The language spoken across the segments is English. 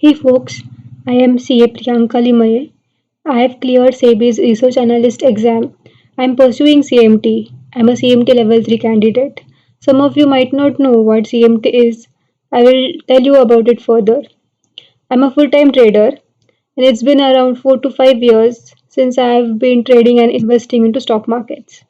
Hey folks, I am CA Priyanka Limaye. I have cleared SEBI's Research Analyst exam. I am pursuing CMT. I am a CMT Level 3 candidate. Some of you might not know what CMT is. I will tell you about it further. I am a full time trader, and it's been around 4 to 5 years since I have been trading and investing into stock markets.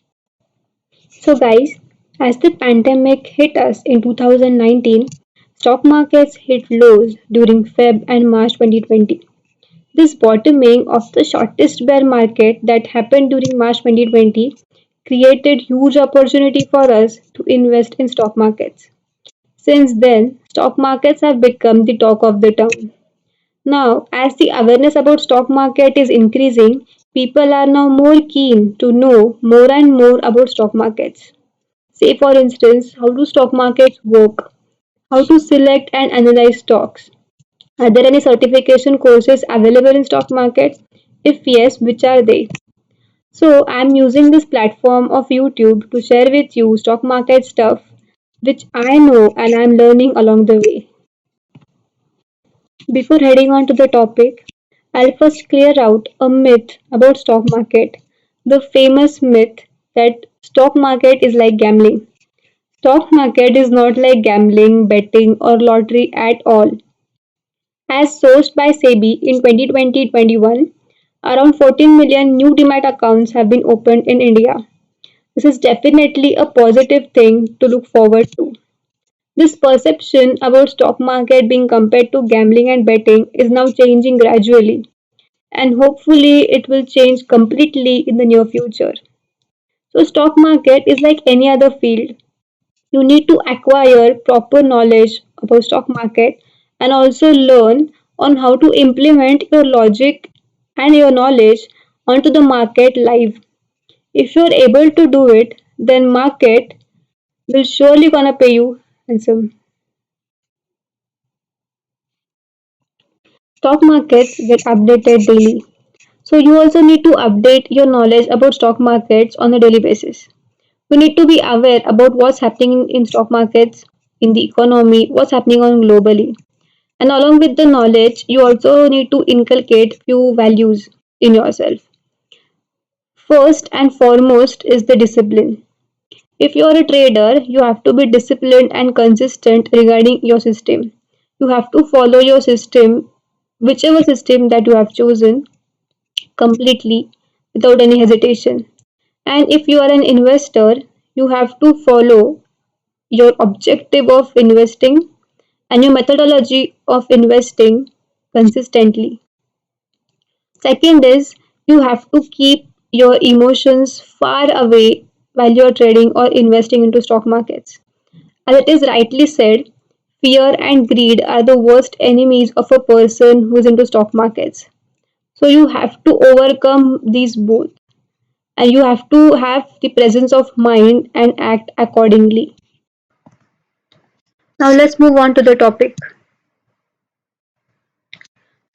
So, guys, as the pandemic hit us in 2019, stock markets hit lows during Feb and March 2020. This bottoming of the shortest bear market that happened during March 2020 created huge opportunity for us to invest in stock markets. Since then, stock markets have become the talk of the town. Now, as the awareness about stock market is increasing, people are now more keen to know more and more about stock markets. Say for instance, how do stock markets work? How to select and analyze stocks? Are there any certification courses available in stock market? If yes, which are they? So I'm using this platform of YouTube to share with you stock market stuff which I know and I'm learning along the way. Before heading on to the topic, I'll first clear out a myth about stock market. The famous myth that stock market is like gambling. Stock market is not like gambling, betting or lottery at all. As sourced by SEBI in 2020-21, around 14 million new demat accounts have been opened in India. This is definitely a positive thing to look forward to. This perception about stock market being compared to gambling and betting is now changing gradually, and hopefully it will change completely in the near future. So stock market is like any other field. You need to acquire proper knowledge about stock market and also learn on how to implement your logic and your knowledge onto the market live. If you're able to do it, then market will surely gonna pay you handsome. Stock markets get updated daily. So you also need to update your knowledge about stock markets on a daily basis. You need to be aware about what's happening in stock markets, in the economy, what's happening on globally. And along with the knowledge, you also need to inculcate few values in yourself. First and foremost is the discipline. If you are a trader, you have to be disciplined and consistent regarding your system. You have to follow your system, whichever system that you have chosen, completely without any hesitation. And if you are an investor, you have to follow your objective of investing and your methodology of investing consistently. Second is you have to keep your emotions far away while you're trading or investing into stock markets. As it is rightly said, fear and greed are the worst enemies of a person who is into stock markets. So you have to overcome these both and you have to have the presence of mind and act accordingly. Now let's move on to the topic.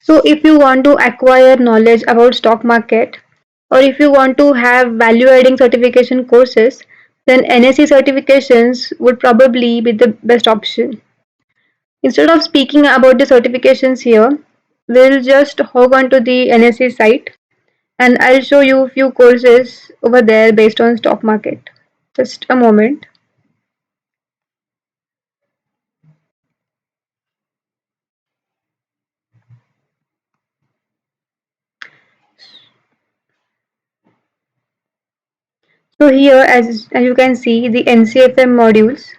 So if you want to acquire knowledge about stock market or if you want to have value adding certification courses, then NSE certifications would probably be the best option. Instead of speaking about the certifications here, we'll just hog onto the NSE site and I'll show you a few courses over there based on stock market. Just a moment. So here as you can see the NCFM modules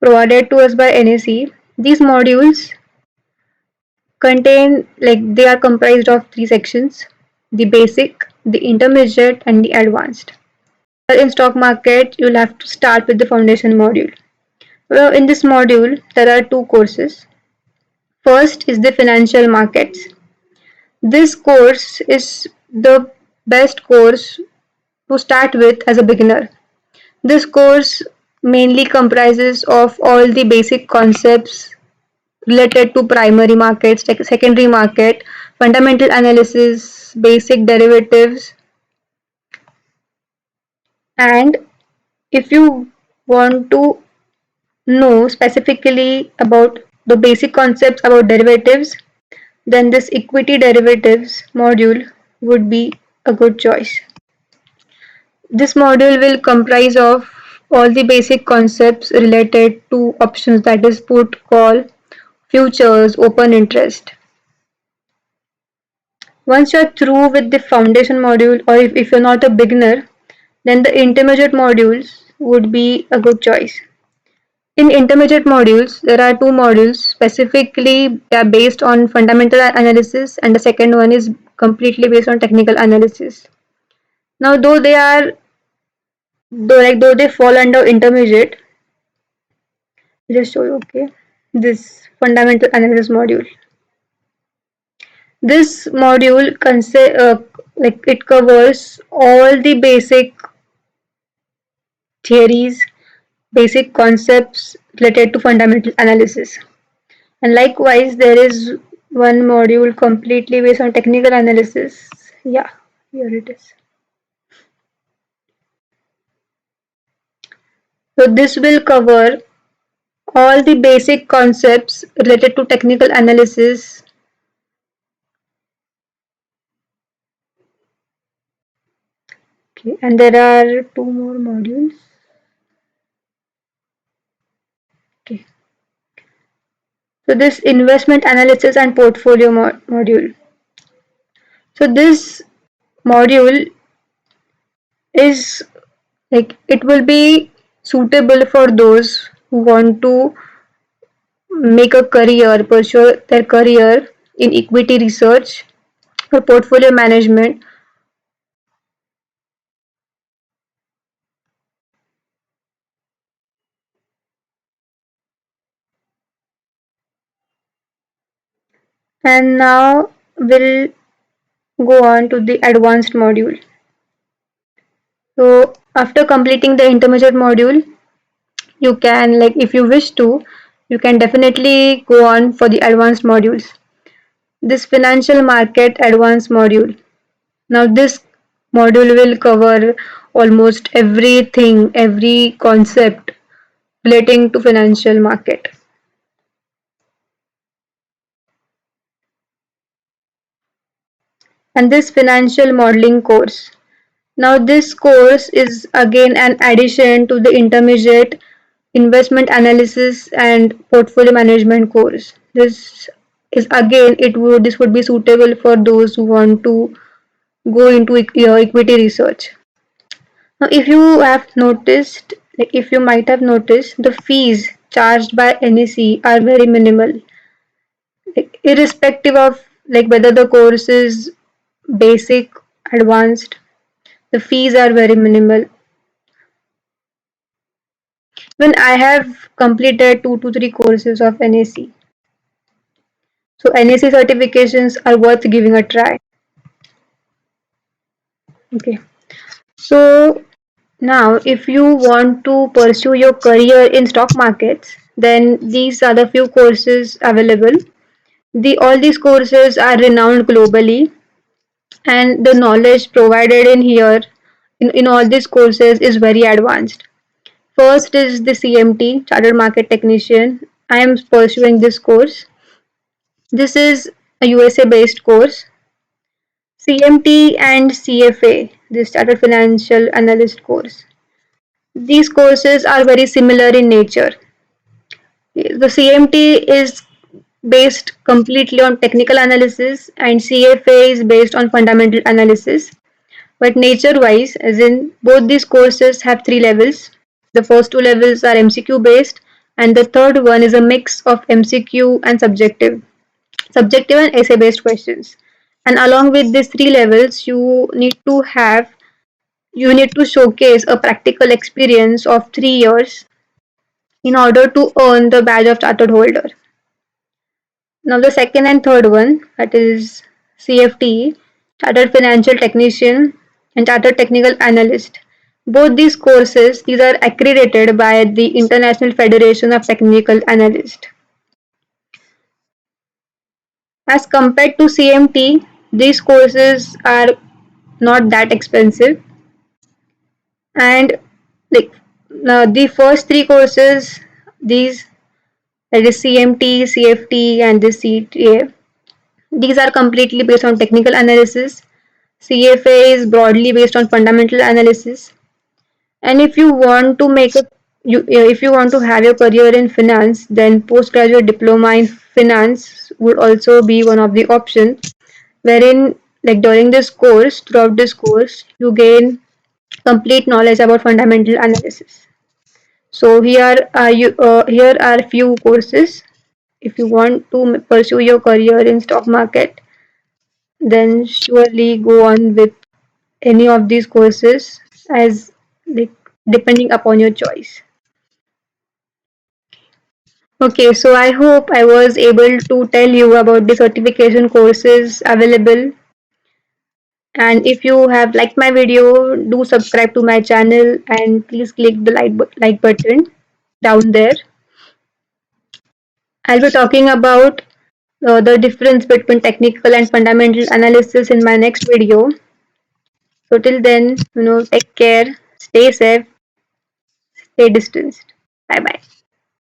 provided to us by NSE. These modules contain they are comprised of three sections: the basic, the intermediate and the advanced. In stock market you'll have to start with the foundation module. Well, in this module there are two courses. First is the financial markets. This course is the best course to start with as a beginner. This course mainly comprises of all the basic concepts related to primary markets, secondary market, fundamental analysis, basic derivatives, and if you want to know specifically about the basic concepts about derivatives, then this equity derivatives module would be a good choice. This module will comprise of all the basic concepts related to options, that is put, call, futures, open interest. Once you're through with the foundation module, or if you're not a beginner, then the intermediate modules would be a good choice. In intermediate modules, there are two modules specifically they are based on fundamental analysis, and the second one is completely based on technical analysis. Now, though they fall under intermediate, just show you, okay, this fundamental analysis module. This module like it covers all the basic theories, basic concepts related to fundamental analysis. And likewise, there is one module completely based on technical analysis. Yeah, here it is. So this will cover all the basic concepts related to technical analysis. Okay, and there are two more modules. Okay. So this investment analysis and portfolio module. So this module is like it will be suitable for those who want to make a career, pursue their career in equity research or portfolio management. And now we'll go on to the advanced module. So after completing the intermediate module, you can, like, if you wish to, you can definitely go on for the advanced modules. This financial market advanced module. Now this module will cover almost everything, every concept relating to financial market. And this financial modeling course. Now this course is again an addition to the intermediate investment analysis and portfolio management course. This would be suitable for those who want to go into equity research. Now if you have noticed, like if you might have noticed, the fees charged by NSE are very minimal. Like, irrespective of like whether the course is basic, advanced, the fees are very minimal. When I have completed 2 to 3 courses of NAC, so NAC certifications are worth giving a try. Okay, so now if you want to pursue your career in stock markets, then these are the few courses available. All these courses are renowned globally, and the knowledge provided in here in all these courses is very advanced. First is the CMT, Chartered Market Technician. I am pursuing this course. This is a USA based course. CMT and CFA, this Chartered Financial Analyst course. These courses are very similar in nature. The CMT is based completely on technical analysis, and CFA is based on fundamental analysis. But nature wise, as in both these courses have 3 levels. The first 2 levels are MCQ based, and the third one is a mix of MCQ and subjective and essay based questions. And along with these 3 levels, you need to showcase a practical experience of 3 years in order to earn the badge of chartered holder. Now the second and third one, that is CFT, Chartered Financial Technician and Chartered Technical Analyst. Both these are accredited by the International Federation of Technical Analysts. As compared to CMT, these courses are not that expensive, and like the first 3 courses, these that is CMT, CFT, and the CTA. These are completely based on technical analysis. CFA is broadly based on fundamental analysis. And if you want to make a if you want to have your career in finance, then postgraduate diploma in finance would also be one of the options. Wherein, like during this course, throughout this course, you gain complete knowledge about fundamental analysis. So here are few courses. If you want to pursue your career in stock market, then surely go on with any of these courses as like depending upon your choice. Okay, so I hope I was able to tell you about the certification courses available. And if you have liked my video, do subscribe to my channel and please click the like button down there. I'll be talking about the difference between technical and fundamental analysis in my next video. So till then, take care, stay safe, stay distanced. Bye bye.